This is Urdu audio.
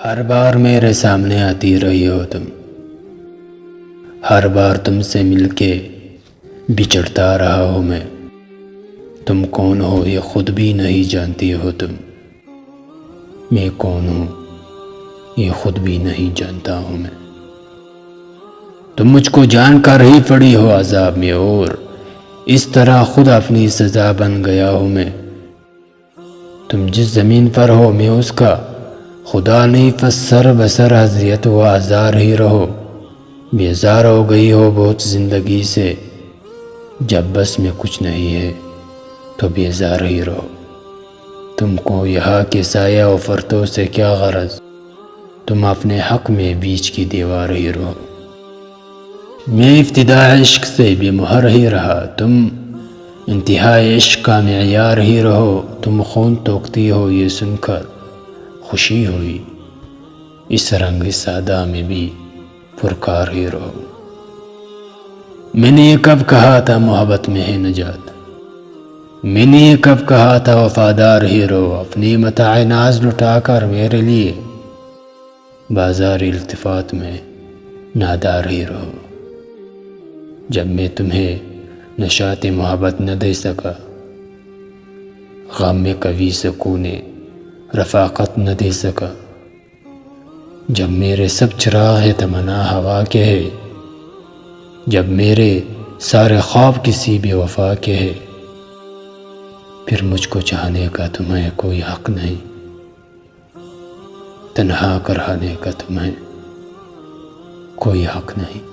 ہر بار میرے سامنے آتی رہی ہو تم، ہر بار تم سے مل کے بچھڑتا رہا ہوں میں۔ تم کون ہو یہ خود بھی نہیں جانتی ہو تم، میں کون ہوں یہ خود بھی نہیں جانتا ہوں میں۔ تم مجھ کو جان کر ہی پڑی ہو عذاب میں، اور اس طرح خود اپنی سزا بن گیا ہوں میں۔ تم جس زمین پر ہو میں اس کا خدا نہیں، پس سر بسر اذیت و آزار ہی رہو۔ بیزار ہو گئی ہو بہت زندگی سے، جب بس میں کچھ نہیں ہے تو بیزار ہی رہو۔ تم کو یہاں کے سایہ و فرتوں سے کیا غرض، تم اپنے حق میں بیچ کی دیوار ہی رہو۔ میں ابتدا عشق سے بے مہر ہی رہا، تم انتہائی عشق کا معیار ہی رہو۔ تم خون توکتی ہو یہ سن کر خوشی ہوئی، اس رنگ سادہ میں بھی پرکار ہی رہو۔ میں نے یہ کب کہا تھا محبت میں ہے نجات، میں نے یہ کب کہا تھا وفادار ہی رہو۔ اپنی متاع ناز لٹا کر میرے لیے بازار التفات میں نادار ہی رہو۔ جب میں تمہیں نشاط محبت نہ دے سکا، غم میں کبھی سکون رفاقت نہ دے سکا، جب میرے سب چراغ تمنا ہوا کے ہے، جب میرے سارے خواب کسی بے وفا کے ہے، پھر مجھ کو چاہنے کا تمہیں کوئی حق نہیں، تنہا کر رہنے کا تمہیں کوئی حق نہیں۔